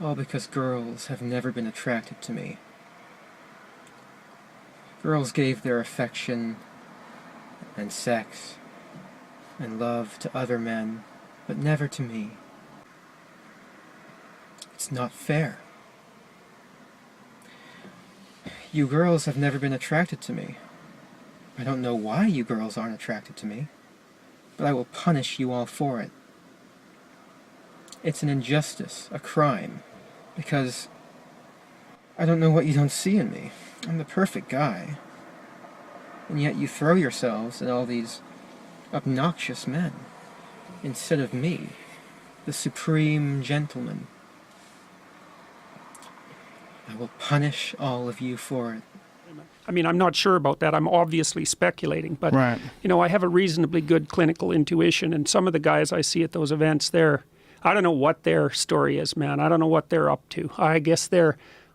All because girls have never been attracted to me. Girls gave their affection and sex and love to other men, but never to me. It's not fair. You girls have never been attracted to me. I don't know why you girls aren't attracted to me, but I will punish you all for it. It's an injustice, a crime, because I don't know what you don't see in me. I'm the perfect guy. And yet you throw yourselves at all these obnoxious men, instead of me, the supreme gentleman. I will punish all of you for it. I mean, I'm not sure about that. I'm obviously speculating, but Right. I have a reasonably good clinical intuition, and some of the guys I see at those events, I don't know what their story is, man. I don't know what they're up to. I guess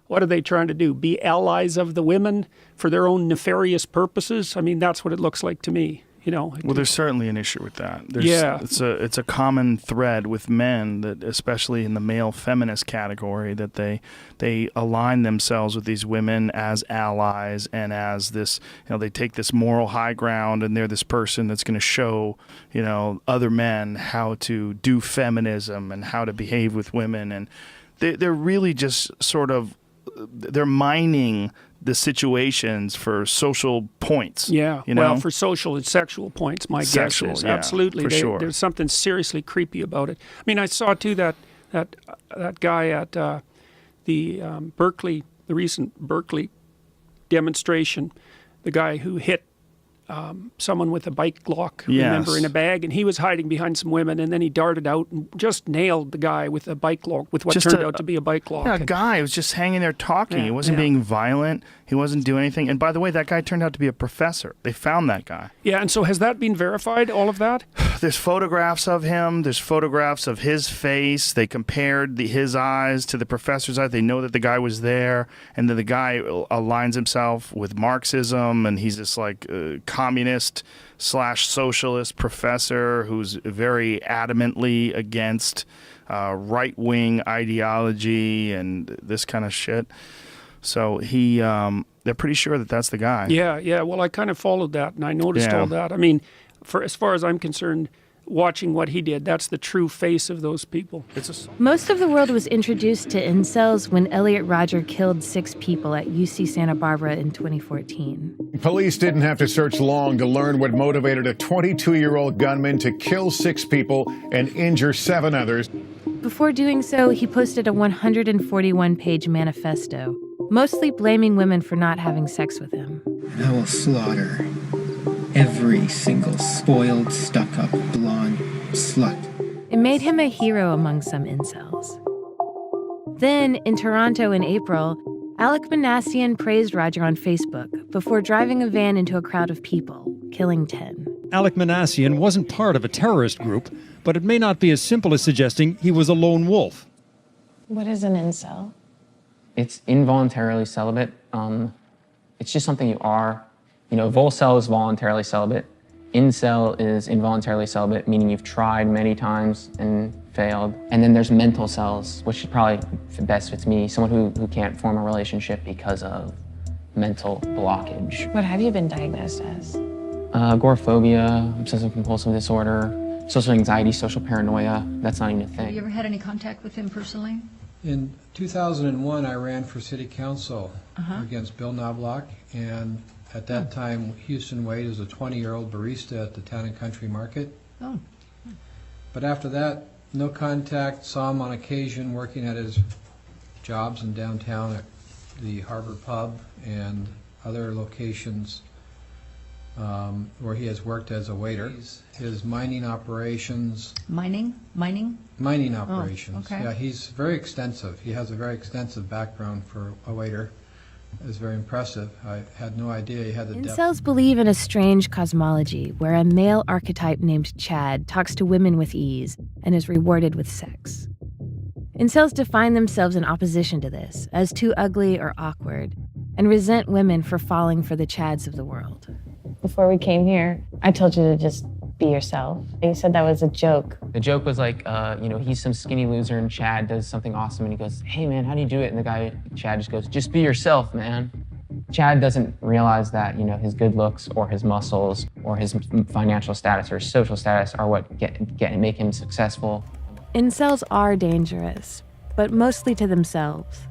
what are they trying to do? Be allies of the women for their own nefarious purposes? I mean, that's what it looks like to me. Well, there's certainly an issue with that. Yeah. It's a common thread with men, that especially in the male feminist category, that they align themselves with these women as allies, and as this, they take this moral high ground, and they're this person that's going to show, other men how to do feminism and how to behave with women. And they're really just sort of, they're mining the situations for social points. Yeah, well, for social and sexual points, my guess is. Yeah, absolutely. for sure. There's something seriously creepy about it. I mean, I saw, too, that guy at the recent Berkeley demonstration, the guy who hit someone with a bike lock, remember, in a bag, and he was hiding behind some women, and then he darted out and just nailed the guy with a bike lock, with what turned out to be a bike lock. Yeah, a guy was just hanging there talking. Yeah, he wasn't being violent. He wasn't doing anything. And by the way, that guy turned out to be a professor. They found that guy. Yeah, and so has that been verified, all of that? There's photographs of him. There's photographs of his face. They compared his eyes to the professor's eyes. They know that the guy was there, and then the guy aligns himself with Marxism, and he's this communist / socialist professor who's very adamantly against right-wing ideology and this kind of shit. So they're pretty sure that that's the guy. Yeah. Well, I kind of followed that, and I noticed all that. I mean, as far as I'm concerned, watching what he did, that's the true face of those people. Most of the world was introduced to incels when Elliot Rodger killed 6 people at UC Santa Barbara in 2014. Police didn't have to search long to learn what motivated a 22-year-old gunman to kill 6 people and injure 7 others. Before doing so, he posted a 141-page manifesto, mostly blaming women for not having sex with him. And I will slaughter every single spoiled, stuck-up, blonde slut. It made him a hero among some incels. Then, in Toronto in April, Alec Manassian praised Rodger on Facebook before driving a van into a crowd of people, killing 10. Alec Manassian wasn't part of a terrorist group, but it may not be as simple as suggesting he was a lone wolf. What is an incel? It's involuntarily celibate. It's just something you are. Volcel is voluntarily celibate. Incel is involuntarily celibate, meaning you've tried many times and failed. And then there's mental cells, which probably best fits me, someone who can't form a relationship because of mental blockage. What have you been diagnosed as? Agoraphobia, obsessive compulsive disorder, social anxiety, social paranoia. That's not even a thing. Have you ever had any contact with him personally? In 2001, I ran for city council against Bill Knobloch, and at that time, Houston Wade was a 20-year-old barista at the Town and Country Market. Oh. But after that, no contact. Saw him on occasion working at his jobs in downtown at the Harbor Pub and other locations where he has worked as a waiter. His mining operations. Mining Operations. Oh, okay. Yeah, he's very extensive. He has a very extensive background for a waiter. It's very impressive. I had no idea he had the depth. Incels believe in a strange cosmology where a male archetype named Chad talks to women with ease and is rewarded with sex. Incels define themselves in opposition to this, as too ugly or awkward, and resent women for falling for the Chads of the world. Before we came here, I told you to just be yourself. You said that was a joke. The joke was like, he's some skinny loser and Chad does something awesome and he goes, hey man, how do you do it? And the guy, Chad, just goes, just be yourself, man. Chad doesn't realize that, his good looks or his muscles or his financial status or social status are what make him successful. Incels are dangerous, but mostly to themselves.